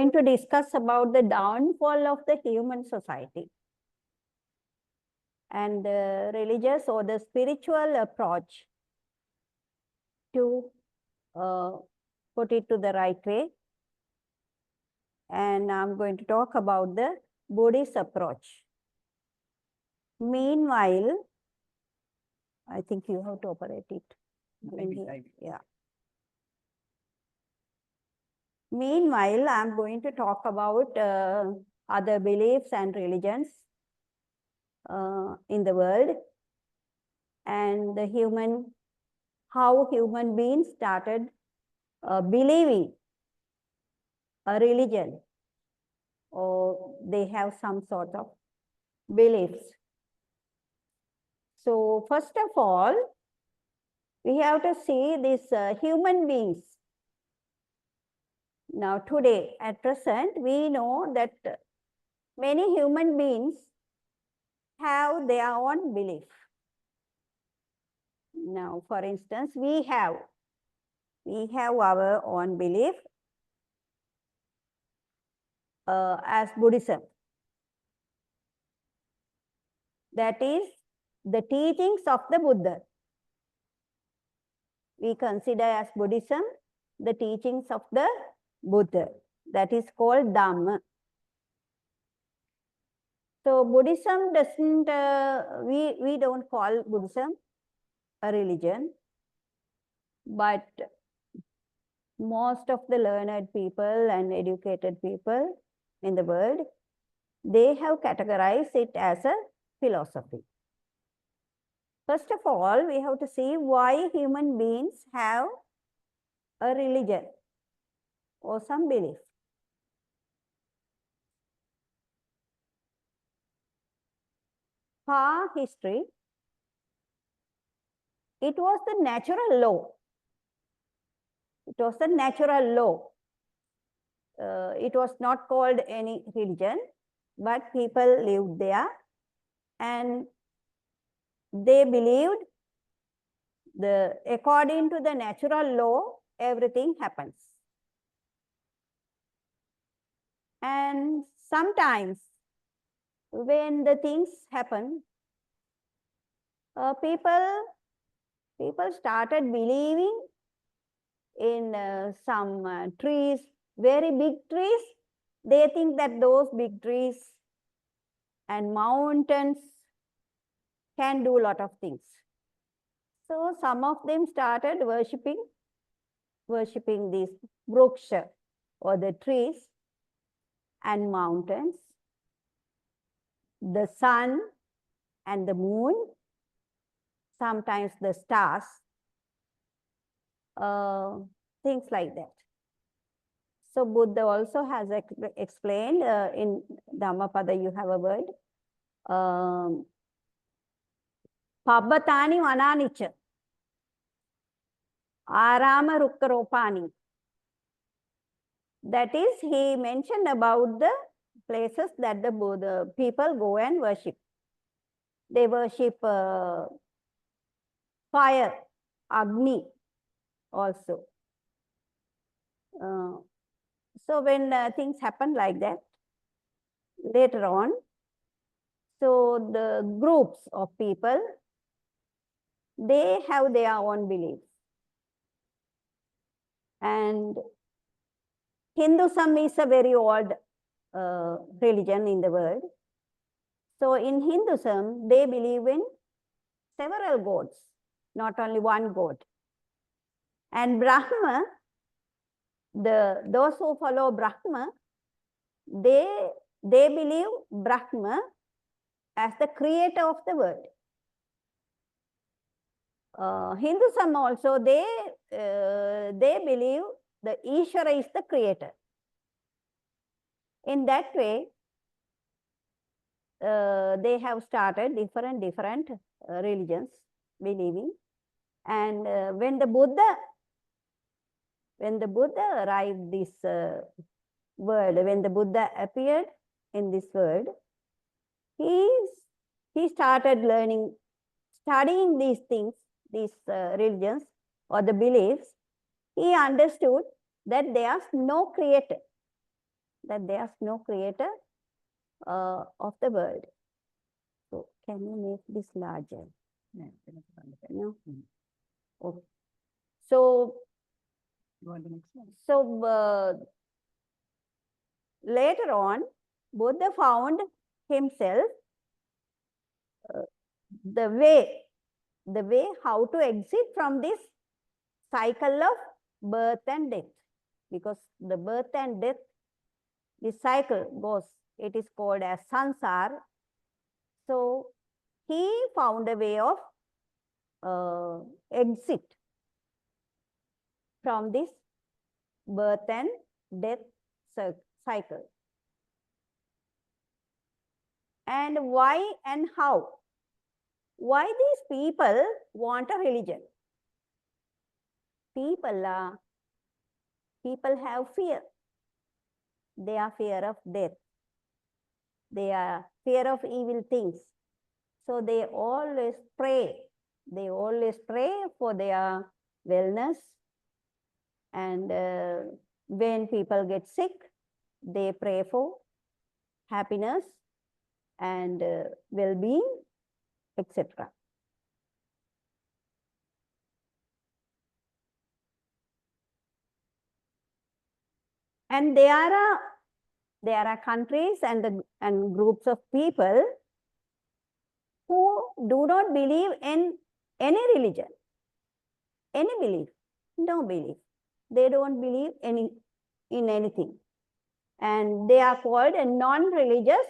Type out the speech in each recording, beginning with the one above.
going to discuss about the downfall of the human society and the religious or the spiritual approach to put it to the right way. And I'm going to talk about the Buddhist approach. Meanwhile, I think you have to operate it. Yeah. Meanwhile, I'm going to talk about other beliefs and religions in the world, and the how human beings started believing a religion, or they have some sort of beliefs. So first of all, we have to see these human beings. Now today, at present, we know that many human beings have their own belief. Now, for instance, we have our own belief as Buddhism. That is the teachings of the Buddha. We consider as Buddhism the teachings of the Buddha. That is called Dhamma. So Buddhism doesn't, we don't call Buddhism a religion, but most of the learned people and educated people in the world, they have categorized it as a philosophy. First of all, we have to see why human beings have a religion or some belief. Far history, it was the natural law. It was the natural law. It was not called any religion, but people lived there and they believed according to the natural law, everything happens. And sometimes when the things happen, people started believing in some trees, very big trees. They think that those big trees and mountains can do a lot of things. So some of them started worshipping these bruksha, or the trees and mountains, the sun and the moon, sometimes the stars, things like that. So Buddha also has explained in Dhammapada, you have a word, Pabbatani Vananicha, Arama Rukkaropani. That is, he mentioned about the places that the Buddha people go and worship. They worship fire, Agni also. So when things happen like that, later on, so the groups of people, they have their own beliefs. And Hinduism is a very old religion in the world. So in Hinduism, they believe in several gods, not only one god. And Brahma, those who follow Brahma, they believe Brahma as the creator of the world. Hinduism also, they believe the Ishvara is the creator. In that way, they have started different religions believing. And when the Buddha arrived this world, when the Buddha appeared in this world, he started studying these things, these religions or the beliefs. He understood that there is no creator. that there's no creator of the world. So can you make this larger? No? Okay. So, later on, Buddha found himself the way how to exit from this cycle of birth and death. Because the birth and death, this cycle goes, it is called as samsara. So he found a way of exit from this birth and death cycle. And why and how? Why these people want a religion? People have fear. They are fear of death. They are fear of evil things. So they always pray. They always pray for their wellness. And when people get sick, they pray for happiness and well-being, etc. And there are countries and groups of people who do not believe in any religion, any belief, no belief. They don't believe in anything. And they are called non-religious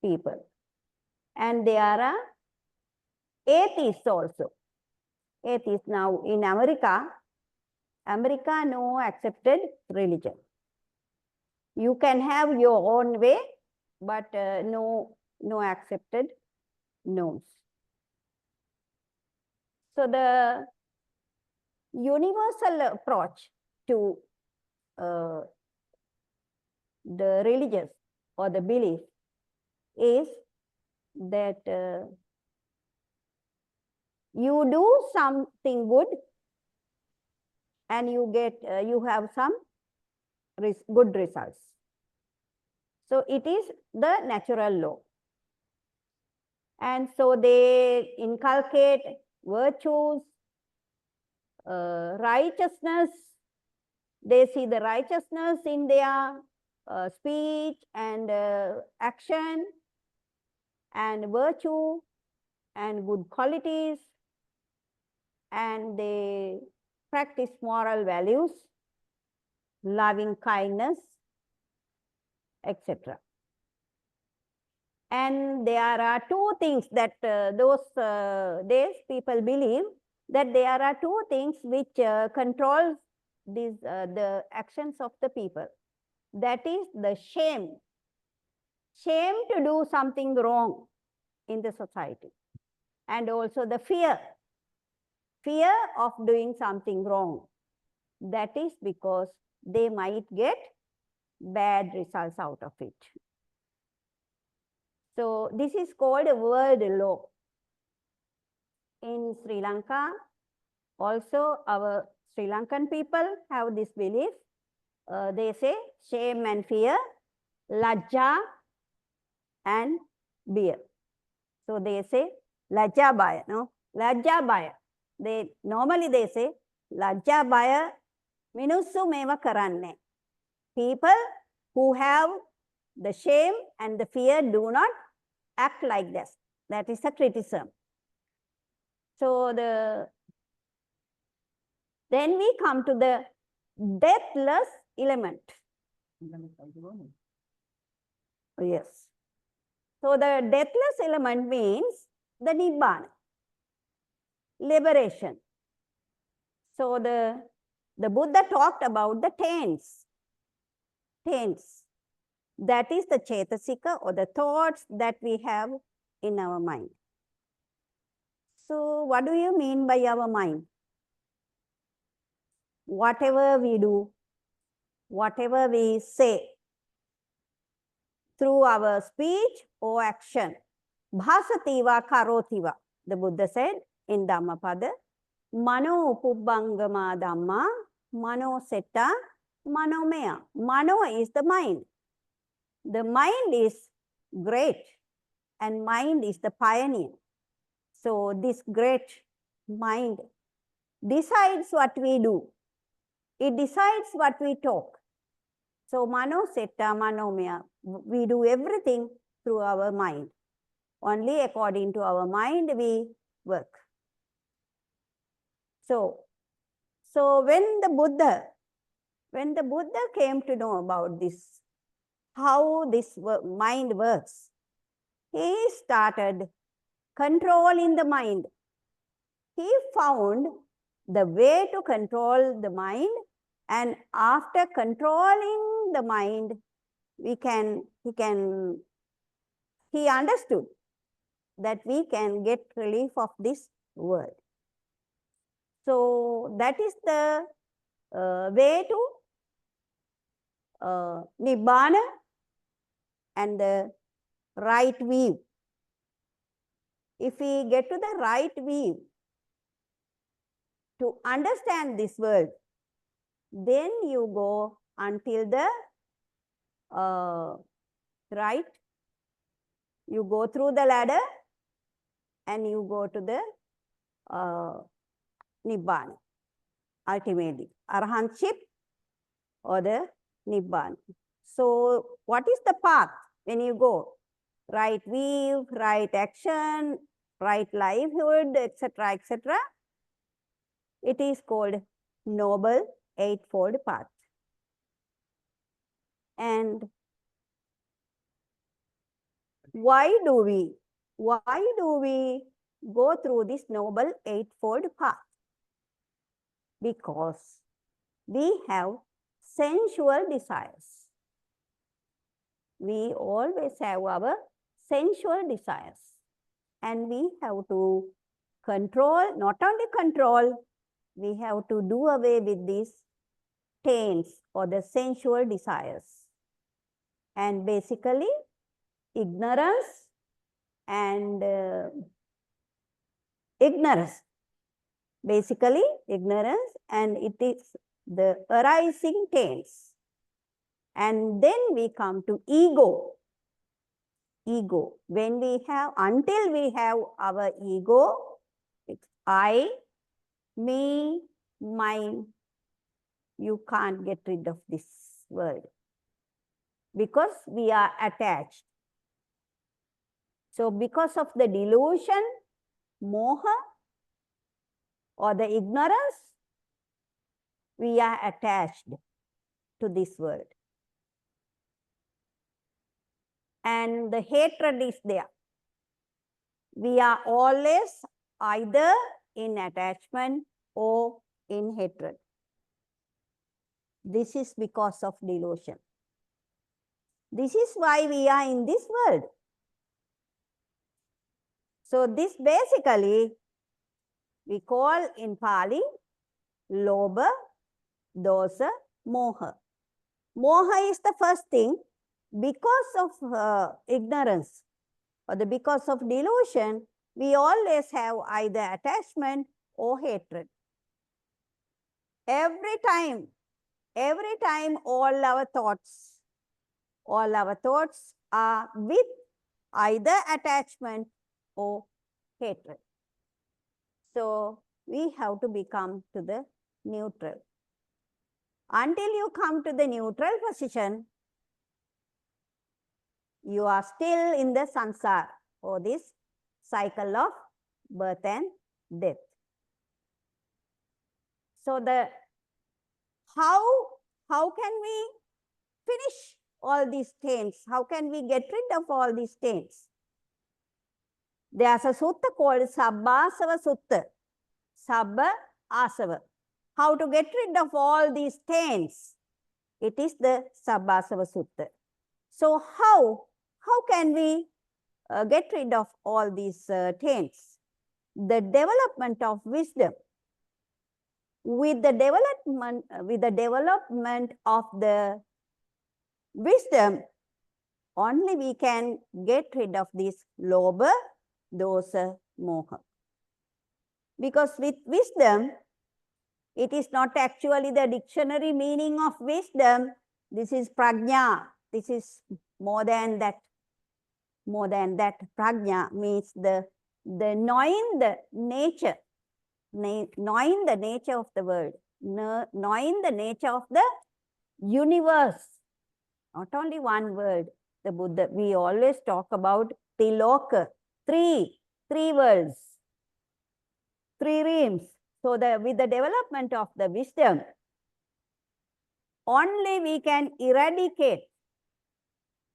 people. And there are atheists also. Atheists now in America no accepted religion. You can have your own way, but no accepted norms. So the universal approach to the religious or the belief is that you do something good and you have some good results. So it is the natural law. And so they inculcate virtues, righteousness. They see the righteousness in their speech and action and virtue and good qualities, and they practice moral values, loving kindness, etc. And there are two things that those days people believe, that there are two things which control these the actions of the people. That is the shame to do something wrong in the society, and also the fear of doing something wrong. That is because they might get bad results out of it. So this is called a world law. In Sri Lanka, also our Sri Lankan people have this belief. They say shame and fear, lajja and beer. So they say lajja baya, no? Lajja baya. Normally they say lajja baya minussu meva karanne. People who have the shame and the fear do not act like this. That is a criticism. So then we come to the deathless element. Yes. So the deathless element means the Nibbana, liberation. So the Buddha talked about the taints. That is the Cetasika, or the thoughts that we have in our mind. So what do you mean by our mind? Whatever we do, whatever we say, through our speech or action, bhasativa karotiva, the Buddha said in Dhammapada, mano pubbangama dhamma, mano setta Manomaya. Mano is the mind. The mind is great and mind is the pioneer. So this great mind decides what we do. It decides what we talk. So mano setta manomaya. We do everything through our mind. Only according to our mind we work. So when the Buddha came to know about this, how this mind works, he started controlling the mind. He found the way to control the mind, and after controlling the mind, he understood that we can get relief of this world. So that is the way to Nibbana and the right view. If we get to the right view to understand this world, then you go until the right, you go through the ladder and you go to the Nibbana, ultimately, Arahantship or the Nibbana. So what is the path when you go? Right view, right action, right livelihood, etc., etc. It is called Noble Eightfold Path. And why do we go through this Noble Eightfold Path? Because we have sensual desires. We always have our sensual desires. And we have to control, not only control, we have to do away with these taints or the sensual desires. And basically, ignorance and basically ignorance, and it is the arising taints. And then we come to ego. Ego. When we have, until we have our ego, it's I, me, mine, you can't get rid of this world because we are attached. So because of the delusion, moha, or the ignorance, we are attached to this world. And the hatred is there. We are always either in attachment or in hatred. This is because of delusion. This is why we are in this world. So this basically we call in Pali Lobha, Dosa, Moha. Moha is the first thing. Because of ignorance or because of delusion, we always have either attachment or hatred. Every time all our thoughts are with either attachment or hatred. So we have to become to the neutral. Until you come to the neutral position, you are still in the samsara, or this cycle of birth and death. So how can we finish all these taints? How can we get rid of all these taints? There's a sutta called Sabbasava Sutta. Sabba Asava. How to get rid of all these taints? It is the Sabbasava Sutta. So how can we get rid of all these taints? The development of wisdom. With the development of the wisdom, only we can get rid of this lobha, dosa, moha. Because with wisdom, It is not actually the dictionary meaning of wisdom. This is prajna. This is more than that. More than that. Prajna means the knowing the nature. Knowing the nature of the world. Knowing the nature of the universe. Not only one word. The Buddha, we always talk about Tiloka. Three worlds. Three realms. So with the development of the wisdom, only we can eradicate.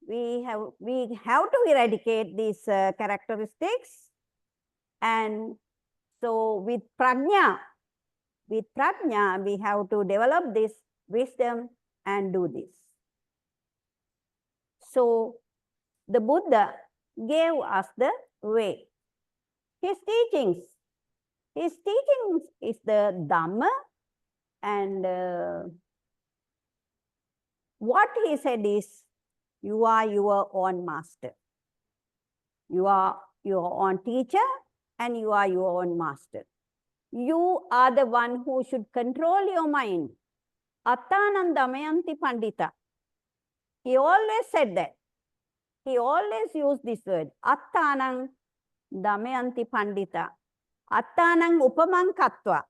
We have to eradicate these characteristics. And so with prajna, we have to develop this wisdom and do this. So the Buddha gave us the way. His teachings is the Dhamma, and what he said is, you are your own master. You are your own teacher and you are your own master. You are the one who should control your mind. Attanam damayanti pandita. He always said that. He always used this word. Attanam damayanti pandita. Attanam upamang katva.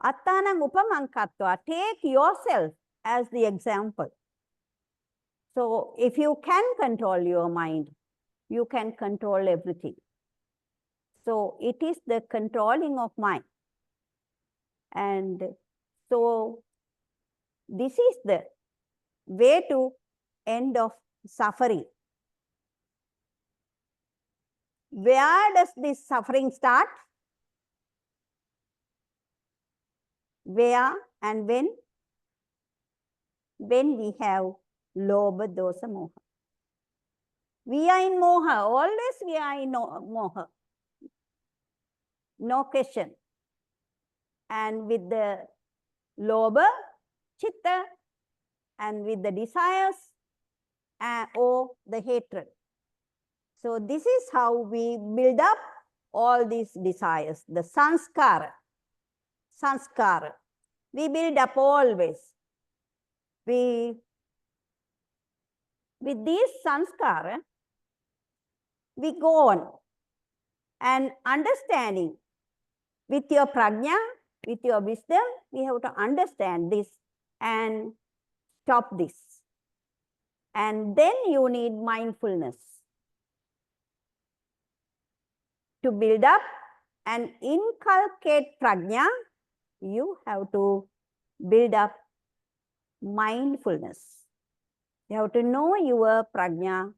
Attanam upamang katva. Take yourself as the example. So if you can control your mind, you can control everything. So it is the controlling of mind. And so this is the way to end of suffering. Where does this suffering start? Where and when? When we have lobha, dosa, moha. We are in moha. Always we are in moha. No question. And with the lobha, chitta, and with the desires, or the hatred. So this is how we build up all these desires, the sanskara. Sanskara. We build up always. With these sanskara, we go on and understanding with your prajna, with your wisdom, we have to understand this and stop this. And then you need mindfulness to build up and inculcate prajna. You have to build up mindfulness. You have to know your prajna.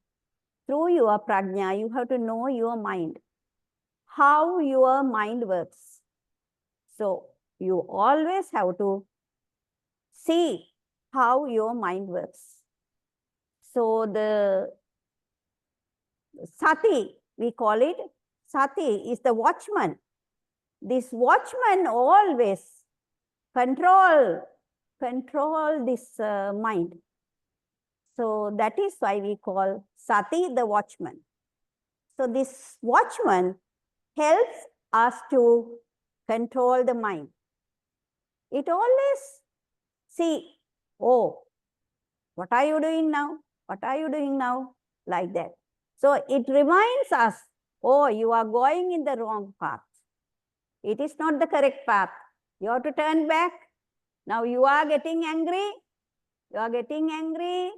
Through your prajna, you have to know your mind, how your mind works. So you always have to see how your mind works. So the sati, we call it, sati is the watchman. This watchman always control this mind. So that is why we call sati the watchman. So this watchman helps us to control the mind. It always see, oh, what are you doing now? What are you doing now? Like that. So it reminds us, oh, you are going in the wrong path. It is not the correct path. You have to turn back. Now you are getting angry. You are getting angry.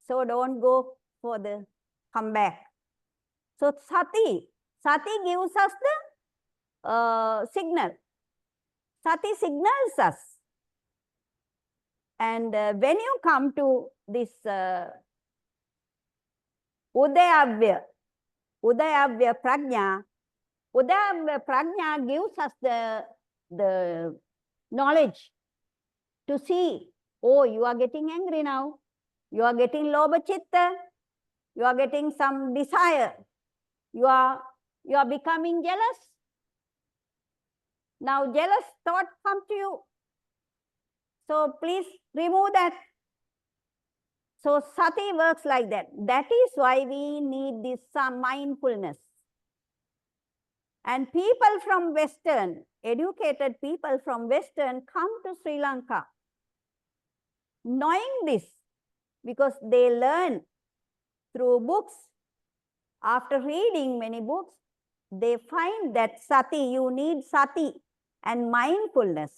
So don't go for the comeback. So sati gives us the signal. Sati signals us. And when you come to this Udayavya prajna, Udayavya prajna gives us the knowledge to see, oh, you are getting angry now. You are getting lobha chitta. You are getting some desire. You are becoming jealous. Now jealous thought come to you. So please remove that. So sati works like that. That is why we need this some mindfulness. And people from Western, educated people from Western come to Sri Lanka, knowing this, because they learn through books. After reading many books, they find that sati, you need sati and mindfulness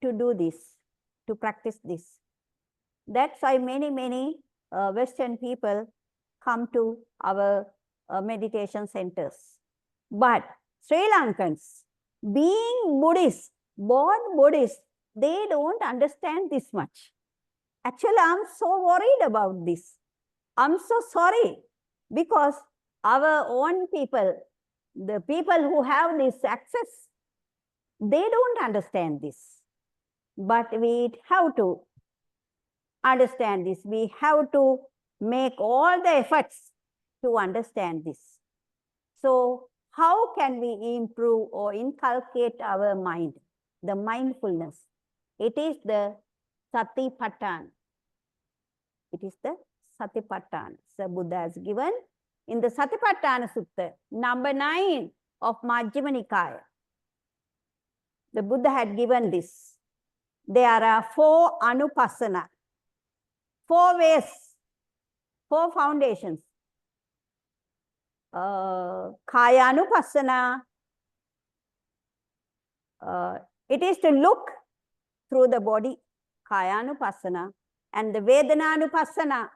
to do this, to practice this. That's why many Western people come to our meditation centers. But Sri Lankans, being Buddhist, born Buddhist, they don't understand this much. Actually, I'm so worried about this. I'm so sorry, because our own people, the people who have this access, they don't understand this. But we have to understand this. We have to make all the efforts to understand this. So how can we improve or inculcate our mind, the mindfulness? It is the satipatthana. It is the satipatthana. So Buddha has given in the Satipatthana Sutta, number 9 of Majjhima Nikaya. The Buddha had given this. There are 4 anupassana, 4 ways, 4 foundations. Kaya anupassana, it is to look through the body, kaya anupassana, and the vedana anupassana,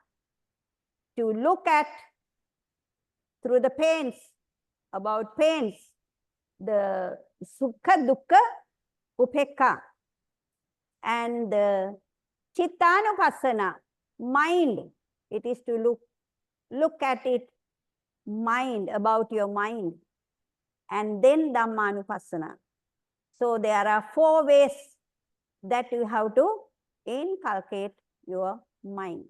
to look at through the pains, about pains, the sukha, dukkha, upekka, and the chittanupassana, mind, it is to look at it, mind, about your mind, and then dhammanupassana. So there are 4 ways that you have to inculcate your mind.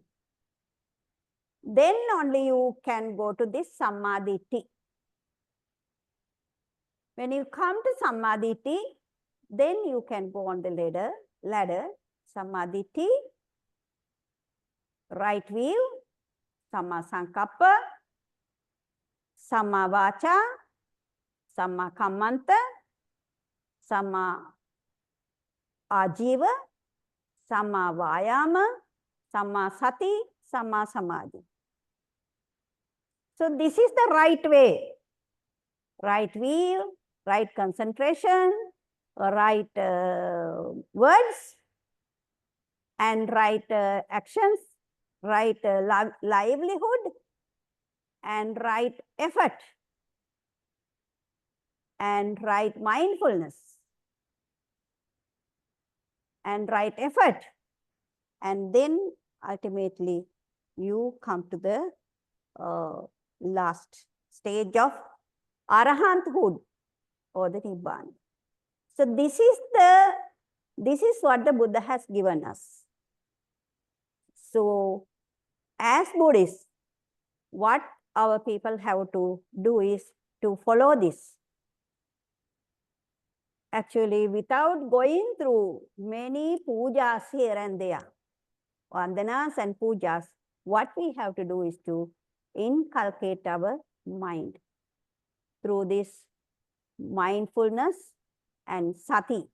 Then only you can go to this sammaditi. When you come to sammaditi, then you can go on the ladder. Sammaditi, right view, samma sankappa, samma vacha, samma kammanta, samma ajiva, samma vayama, samma sati, samma samadhi. So this is the right way. Right view, right concentration, right words, and right actions, right livelihood, and right effort, and right mindfulness, and right effort. And then ultimately you come to the last stage of arahanthood or the Nibbana. So this is what the Buddha has given us. So as Buddhists, what our people have to do is to follow this. Actually, without going through many pujas here and there, vandanas and pujas, what we have to do is to inculcate our mind through this mindfulness and sati.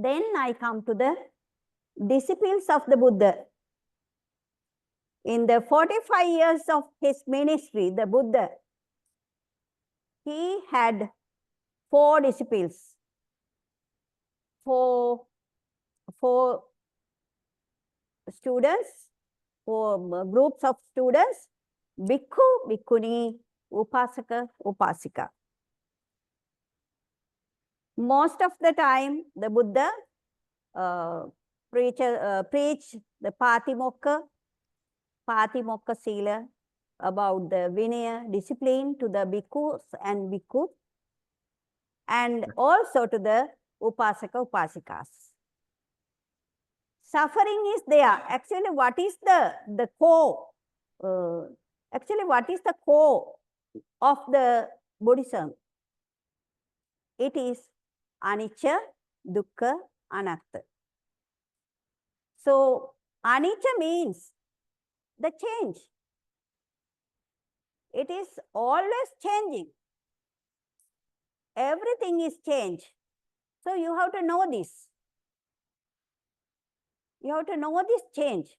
Then I come to the disciples of the Buddha. In the 45 years of his ministry, the Buddha, he had 4 disciples, 4 students, 4 groups of students, bhikkhu, bhikkhuni, upasaka, upasika. Most of the time, the Buddha preached the Patimokkha Sila, about the Vinaya discipline to the bhikkhus and bhikkhus, and also to the upasaka, upasikas. Suffering is there. Actually, what is the core? Actually, what is the core of the Buddhism? It is anicca, dukkha, anatta. So anicca means the change. It is always changing. everything is change. So you have to know this. You have to know this change.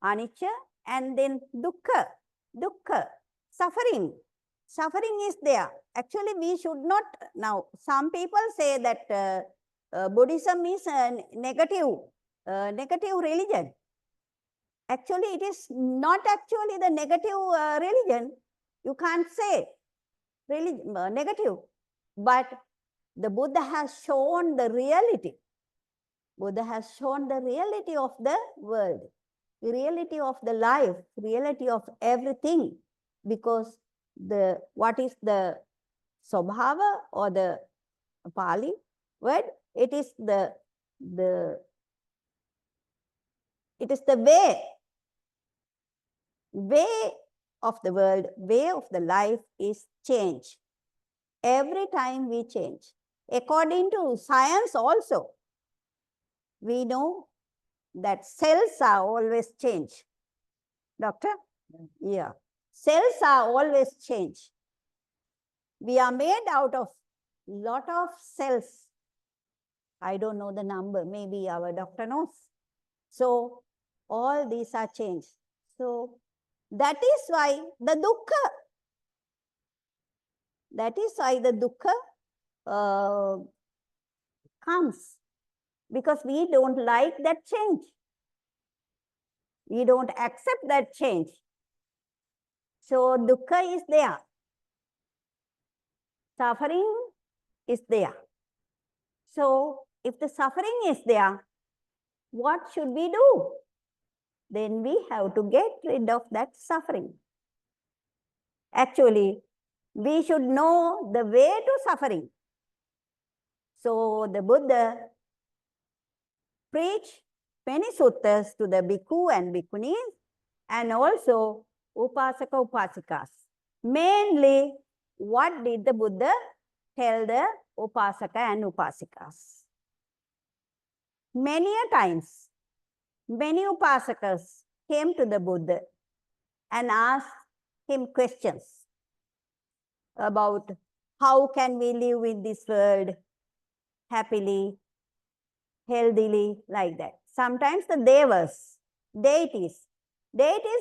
Anicca and then dukkha. Dukkha, suffering. Suffering is there. Actually, we should not. Now, some people say that Buddhism is a negative religion. Actually, it is not actually the negative religion. You can't say negative. But the Buddha has shown the reality. Buddha has shown the reality of the world, the reality of the life, reality of everything. Because what is the Swabhava or the Pali word? It is the way of the world, way of the life is change. Every time we change. According to science also, we know that cells are always change. Doctor? Yeah. Cells are always change. We are made out of lot of cells. I don't know the number. Maybe our doctor knows. So all these are changed. So that is why the dukkha. That is why the dukkha comes. Because we don't like that change. We don't accept that change. So dukkha is there. Suffering is there. So if the suffering is there, what should we do? Then we have to get rid of that suffering. Actually, we should know the way to suffering. So the Buddha preached many suttas to the bhikkhu and bhikkhunis and also upasaka upasikas. Mainly, what did the Buddha tell the upasaka and upasikas? Many a times, many upasakas came to the Buddha and asked him questions about how can we live in this world happily, healthily, like that. Sometimes the devas, deities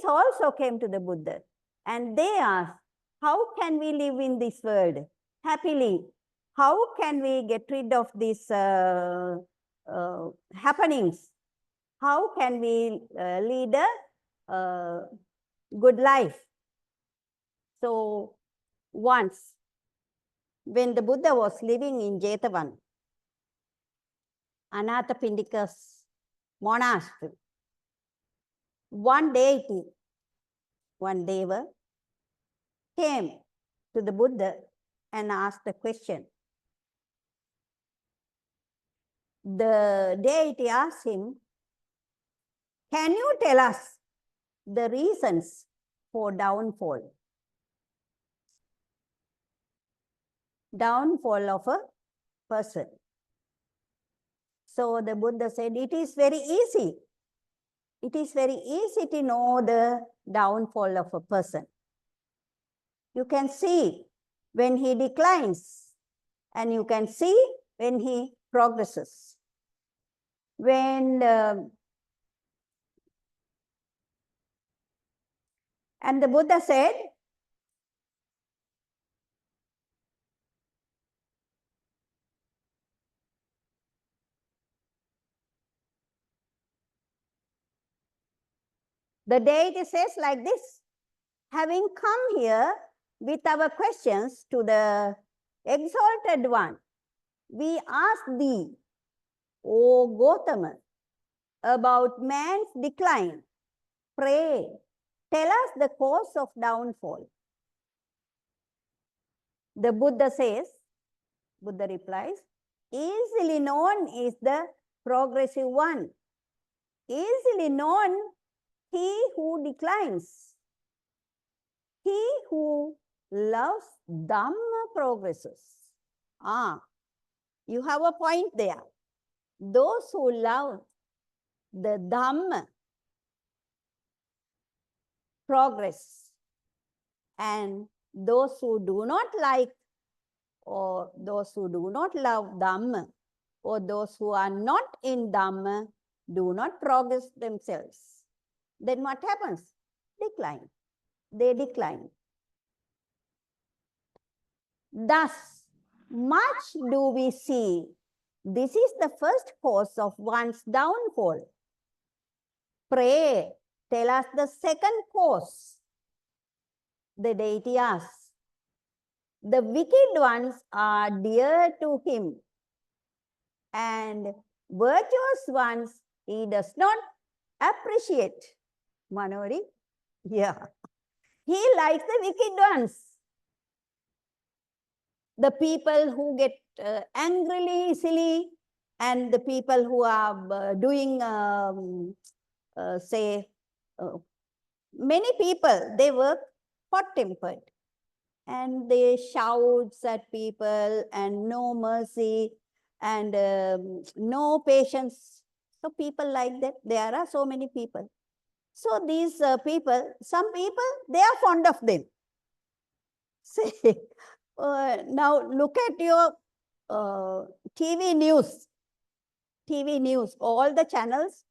also came to the Buddha and they asked, how can we live in this world happily? How can we get rid of these happenings? How can we lead a good life? So once, when the Buddha was living in Jethavan, Anathapindika's monastery, one deity, one deva, came to the Buddha and asked a question. The deity asked him, can you tell us the reasons for downfall? Downfall of a person. So the Buddha said, it is very easy. It is very easy to know the downfall of a person. You can see when he declines and you can see when he progresses. And the Buddha said, the deity says like this, having come here with our questions to the exalted one, we ask thee, O Gautama, about man's decline. Pray, tell us the cause of downfall. The Buddha says, Buddha replies, easily known is the progressive one. Easily known, he who declines. He who loves Dhamma progresses. You have a point there. Those who love the Dhamma progress, and those who do not like or those who do not love Dhamma, or those who are not in Dhamma, do not progress themselves, then what happens? Decline. They decline. Thus, much do we see. This is the first cause of one's downfall. Pray, tell us the second cause. The deity asks. The wicked ones are dear to him, and virtuous ones he does not appreciate. Manori? Yeah. He likes the wicked ones. The people who get angrily, easily, and the people who are doing, many people, they work hot-tempered. And they shouts at people and no mercy and no patience. So people like that, there are so many people. So these people, some people, they are fond of them. Say, now look at your TV news. TV news, all the channels.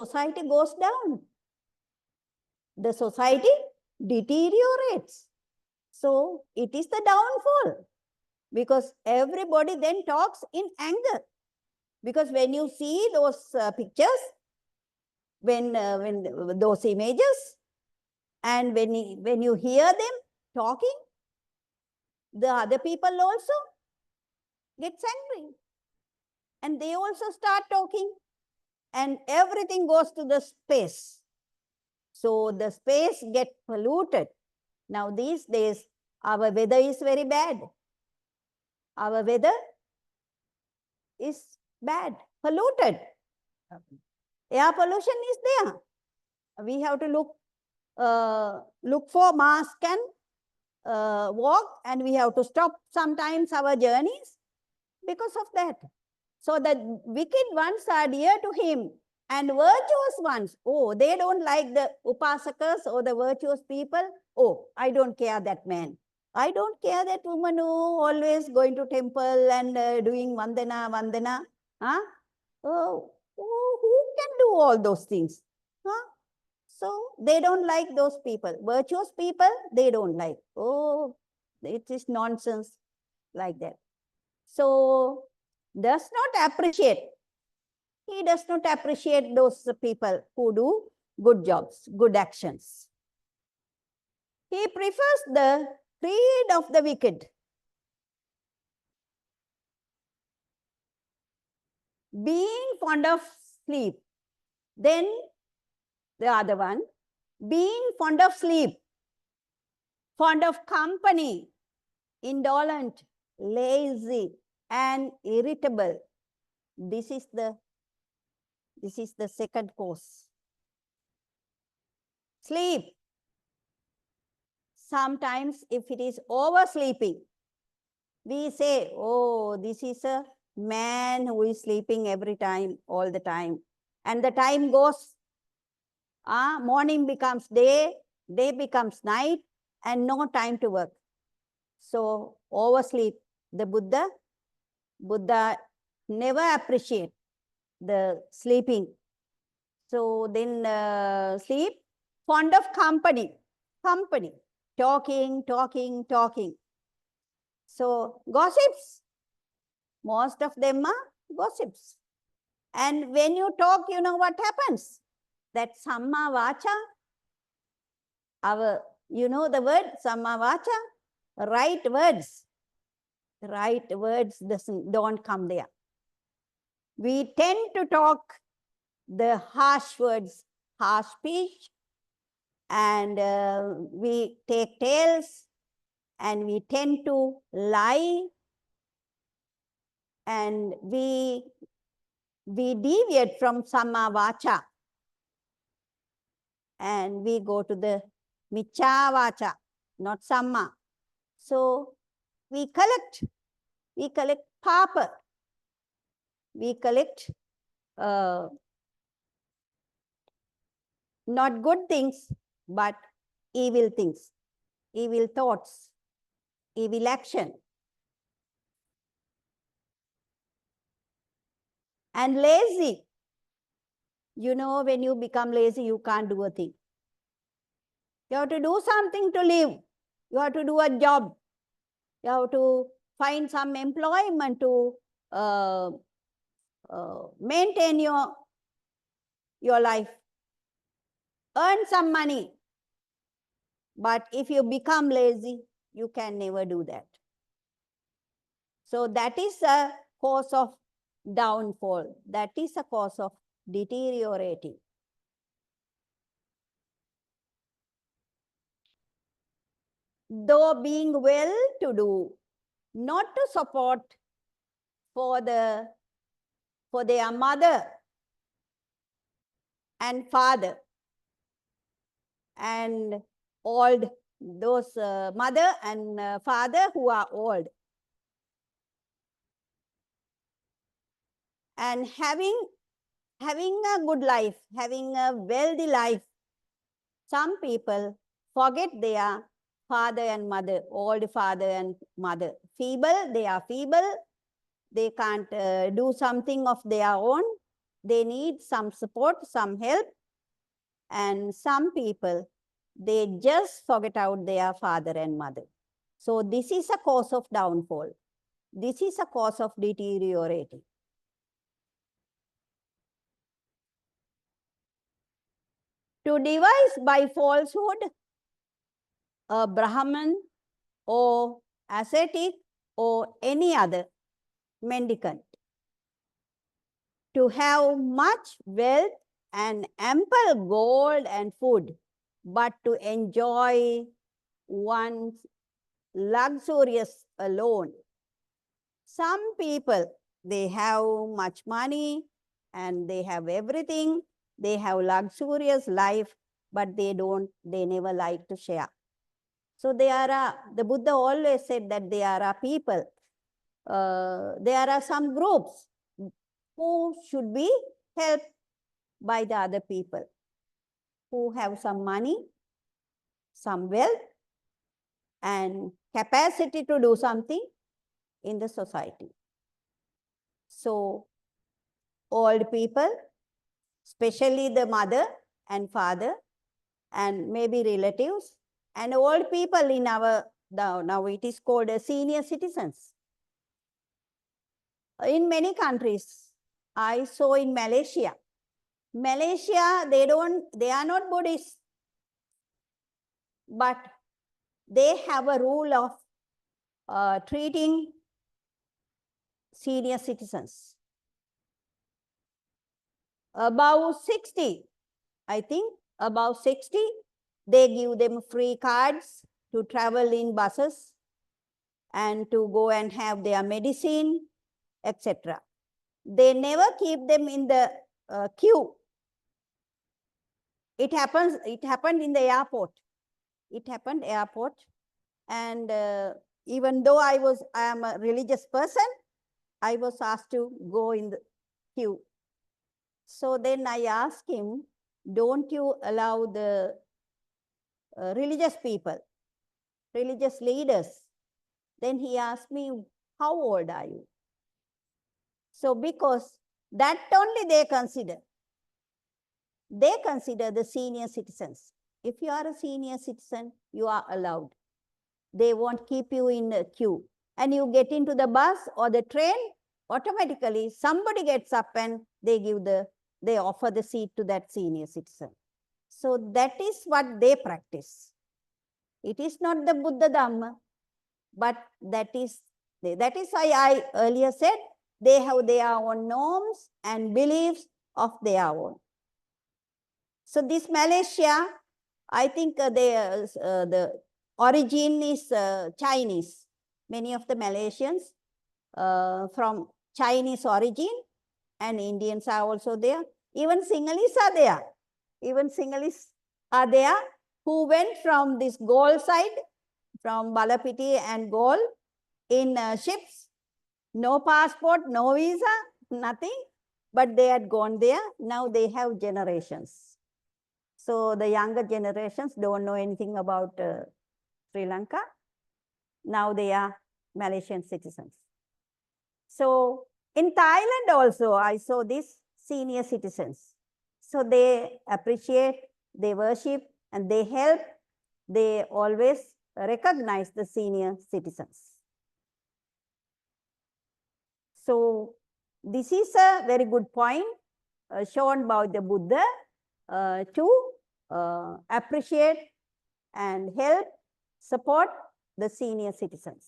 Society goes down. The society deteriorates. So it is the downfall, because everybody then talks in anger. Because when you see those pictures, when those images, and when you hear them talking, the other people also gets angry. And they also start talking. And everything goes to the space. So the space gets polluted. Now these days, our weather is very bad. Our weather is bad, polluted. Air pollution is there. We have to look for mask and walk, and we have to stop sometimes our journeys because of that. So the wicked ones are dear to him, and virtuous ones, oh, they don't like the upasakas or the virtuous people. Oh, I don't care that man. I don't care that woman who always going to temple and doing vandana. Huh? Oh, who can do all those things? Huh? So they don't like those people. Virtuous people, they don't like. Oh, it is nonsense like that. So does not appreciate. He does not appreciate those people who do good jobs, good actions. He prefers the creed of the wicked. Being fond of sleep. Then the other one, being fond of sleep, fond of company, indolent, lazy, and irritable. This is the second cause. Sleep. Sometimes if it is oversleeping, we say, oh, this is a man who is sleeping every time, all the time. And the time goes, morning becomes day, day becomes night, and no time to work. So oversleep. The Buddha never appreciate the sleeping. So then sleep, fond of company, talking. So gossips, most of them are gossips. And when you talk, you know what happens? That samma vacha, you know the word samma vacha, right words don't come there. We tend to talk the harsh words, harsh speech, and we take tales, and we tend to lie, and we deviate from samma vacha. and we go to the Micha Vacha, not Samma. So we collect papa, we collect not good things, but evil things, evil thoughts, evil action. And lazy. You know, when you become lazy, you can't do a thing. You have to do something to live. You have to do a job. You have to find some employment to maintain your life. Earn some money. But if you become lazy, you can never do that. So that is a cause of downfall. That is a cause of deteriorating. Though being well to do, not to support for their mother and father and old, those mother and father who are old. And having a good life, having a wealthy life, some people forget their father and mother, old father and mother. Feeble, they are feeble. They can't do something of their own. They need some support, some help. And some people, they just forget out their father and mother. So this is a cause of downfall. This is a cause of deteriorating. To devise by falsehood a Brahman or ascetic or any other mendicant, to have much wealth and ample gold and food, but to enjoy one's luxurious alone. Some people, they have much money and they have everything. They have luxurious life, but they never like to share. So the Buddha always said that there are people, there are some groups who should be helped by the other people who have some money, some wealth, and capacity to do something in the society. So old people, especially the mother and father, and maybe relatives, and old people in our, now it is called senior citizens. In many countries, I saw in Malaysia. Malaysia, they are not Buddhist, but they have a rule of treating senior citizens. Above 60, I think, above 60, they give them free cards to travel in buses and to go and have their medicine, etc. They never keep them in the queue. It happened in the airport. It happened airport. And even though I am a religious person, I was asked to go in the queue. So then I asked him, don't you allow the religious people, religious leaders? Then he asked me, how old are you? So because that only they consider the senior citizens. If you are a senior citizen, you are allowed. They won't keep you in a queue. And you get into the bus or the train, automatically somebody gets up and they offer the seat to that senior citizen. So that is what they practice. It is not the Buddha Dhamma, but that is why I earlier said they have their own norms and beliefs of their own. So this Malaysia, I think the origin is Chinese. Many of the Malaysians from Chinese origin, and Indians are also there. Even Sinhalese are there. Even Sinhalese are there who went from this Galle side, from Balapiti and Galle, in ships, no passport, no visa, nothing, but they had gone there. Now they have generations. So the younger generations don't know anything about Sri Lanka. Now they are Malaysian citizens. So in Thailand also, I saw these senior citizens. So they appreciate, they worship, and they help. They always recognize the senior citizens. So this is a very good point shown by the Buddha to appreciate and help, support the senior citizens.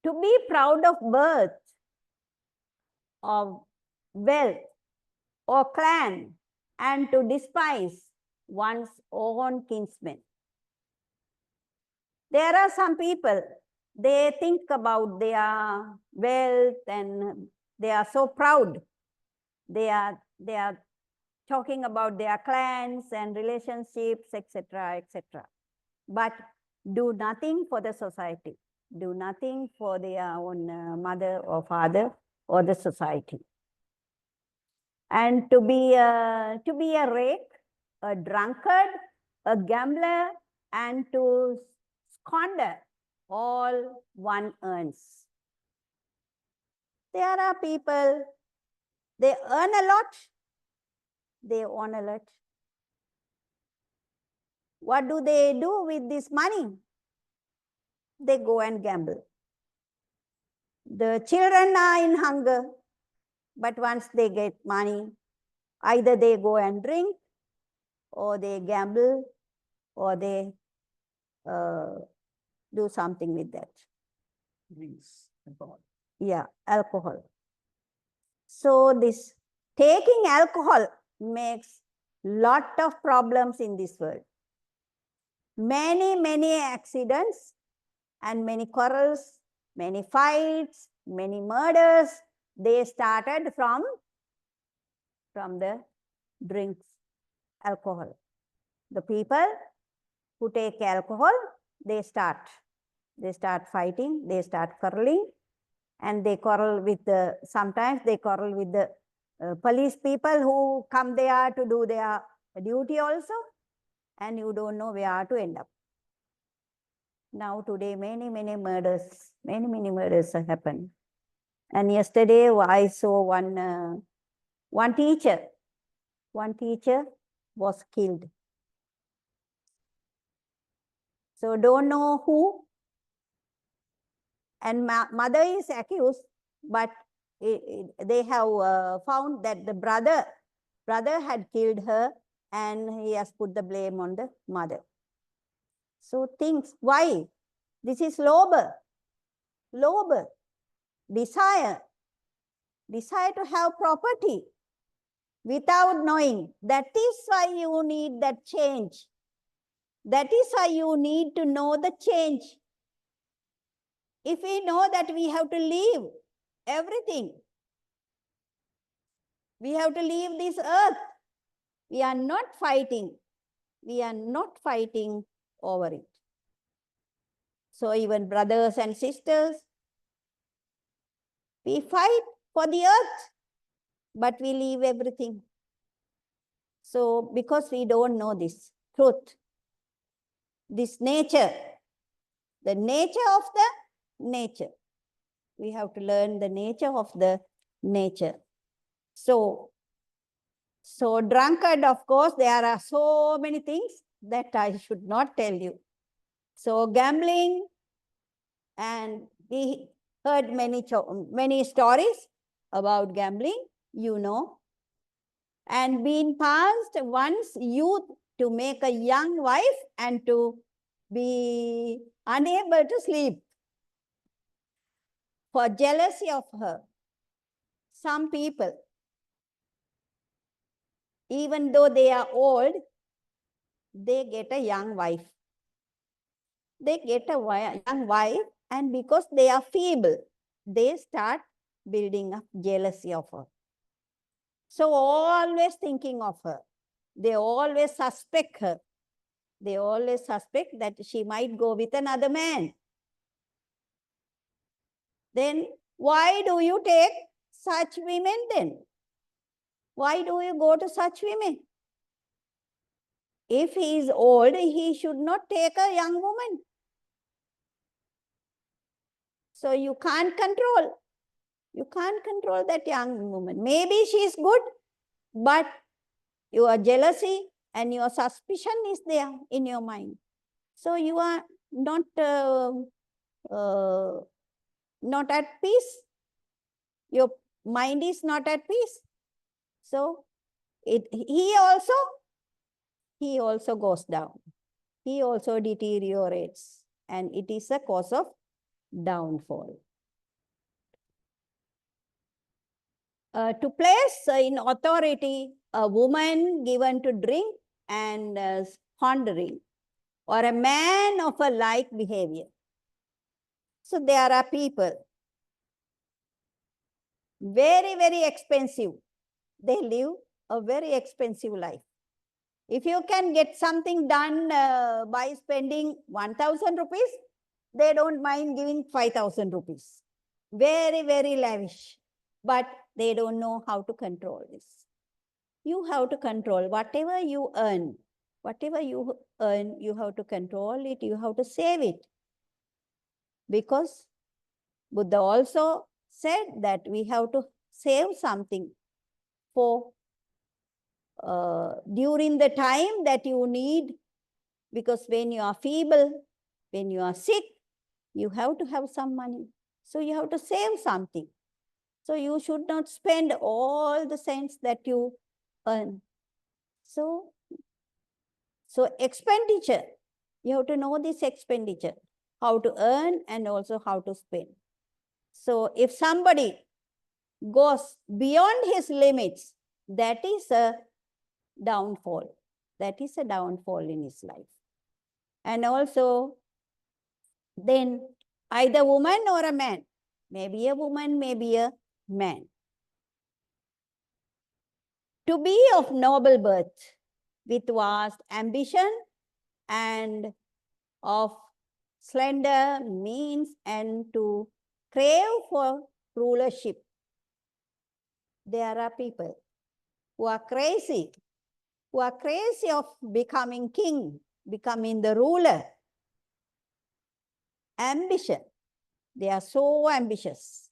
To be proud of birth, of wealth, or clan, and to despise one's own kinsmen. There are some people, they think about their wealth and they are so proud. They are talking about their clans and relationships, etc., etc. But do nothing for the society. Do nothing for their own mother or father or the society. And to be a rake, a drunkard, a gambler, and to squander all one earns. There are people, they earn a lot, they own a lot. What do they do with this money? They go and gamble. The children are in hunger, but once they get money, either they go and drink, or they gamble, or they do something with that. Drinks, alcohol. Yeah, alcohol. So this taking alcohol makes lot of problems in this world. Many accidents and many quarrels, many fights, many murders, they started from the drinks, alcohol. The people who take alcohol, they start fighting, they start quarreling, and they quarrel with sometimes they quarrel with the police people who come there to do their duty also, and you don't know where to end up. Now today many murders have happened. And yesterday I saw one teacher was killed. So don't know who, and mother is accused, but they have found that the brother had killed her, and he has put the blame on the mother. So things, why? This is lobe, desire to have property without knowing. That is why you need that change. That is why you need to know the change. If we know that we have to leave everything, we have to leave this earth, we are not fighting. We are not fighting over it. So even brothers and sisters, we fight for the earth, but we leave everything. So because we don't know this truth, this nature, the nature of the nature, we have to learn the nature of the nature. So drunkard, of course, there are so many things that I should not tell you. So gambling, and we heard many stories about gambling, you know, and being past one's youth to make a young wife and to be unable to sleep for jealousy of her. Some people, even though they are old, they get a young wife. They get a young wife, and because they are feeble, they start building up jealousy of her. So always thinking of her. they always suspect her. They always suspect that she might go with another man. Then why do you take such women then? Why do you go to such women? If he is old, he should not take a young woman. So you can't control. You can't control that young woman. Maybe she is good, but your jealousy and your suspicion is there in your mind. So you are not at peace. Your mind is not at peace. So he also goes down. He also deteriorates, and it is a cause of downfall. To place in authority a woman given to drink and squandering, or a man of a like behavior. So there are people, very, very expensive. They live a very expensive life. If you can get something done by spending 1,000 rupees, they don't mind giving 5,000 rupees. Very, very lavish. But they don't know how to control this. You have to control whatever you earn. Whatever you earn, you have to control it. You have to save it. Because Buddha also said that we have to save something for during the time that you need, because when you are feeble, when you are sick, you have to have some money. So you have to save something. So you should not spend all the cents that you earn. So expenditure, you have to know this expenditure, how to earn and also how to spend. So if somebody goes beyond his limits, that is a downfall. That is a downfall in his life. And also, then either woman or a man, maybe a woman, maybe a man, to be of noble birth, with vast ambition and of slender means, and to crave for rulership. There are people who are crazy of becoming king, becoming the ruler. Ambition. They are so ambitious.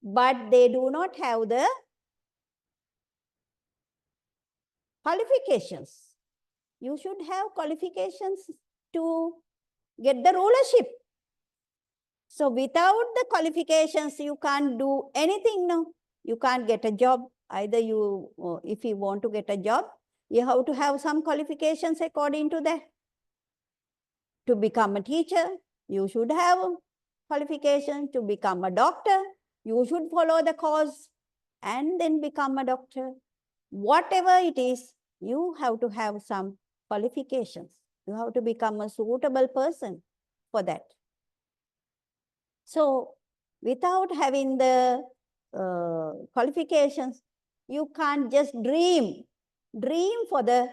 But they do not have the qualifications. You should have qualifications to get the rulership. So without the qualifications, you can't do anything now. You can't get a job. Either you, if you want to get a job, you have to have some qualifications according to that. To become a teacher, you should have qualification. To become a doctor, you should follow the course and then become a doctor. Whatever it is, you have to have some qualifications. You have to become a suitable person for that. So without having the qualifications, you can't just dream for the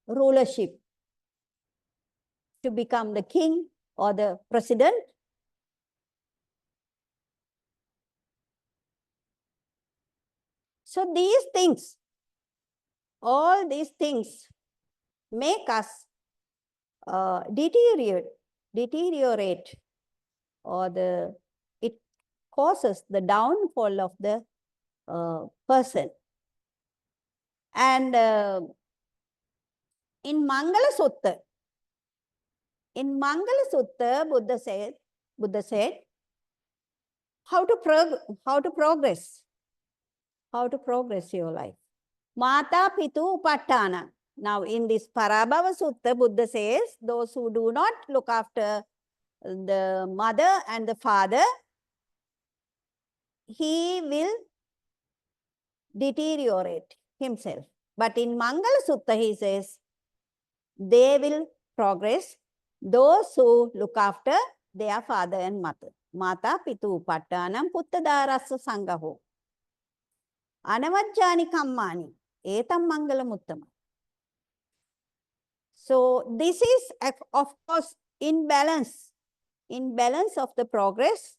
rulership, to become the king or the president. So these things, all these things make us deteriorate, or it causes the downfall of the person. And in Mangala Sutta, Buddha said how to progress your life. Mata Pitu Upattana. Now in this Parabhava Sutta, Buddha says those who do not look after the mother and the father, he will deteriorate himself. But in Mangala Sutta, he says they will progress, those who look after their father and mother. Mata Pitu Uppattanam Puttadarassa Sangaho. Anavajjani Kammani. Etam Mangalam Uttama. So this is, of course, in balance of the progress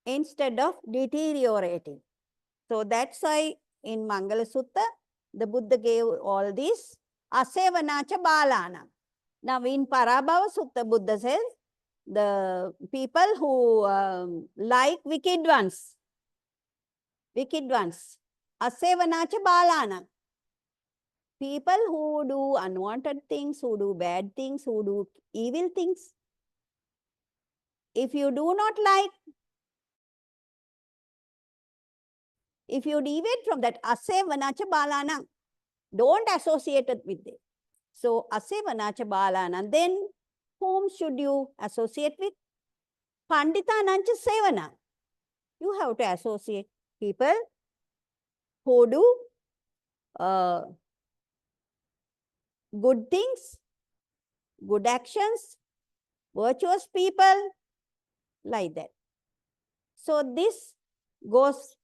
instead of deteriorating. So that's why in Mangala Sutta, the Buddha gave all this Asevanacha Balana. Now in Parabhava Sutta, Buddha says, the people who like wicked ones, Asevanacha Balana. People who do unwanted things, who do bad things, who do evil things. If you do not like, if you deviate from that, Asevanacha Balana, don't associate it with them. So, Asevanacha Balana, then whom should you associate with? Panditanancha Sevana. You have to associate people who do good things, good actions, virtuous people, like that. So this goes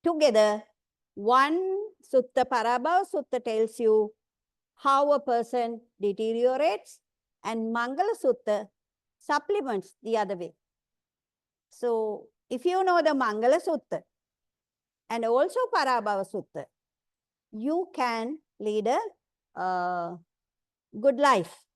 together. One Sutta, Parabhava Sutta, tells you how a person deteriorates, and Mangala Sutta supplements the other way. So if you know the Mangala Sutta and also Parabhava Sutta, you can lead a good life.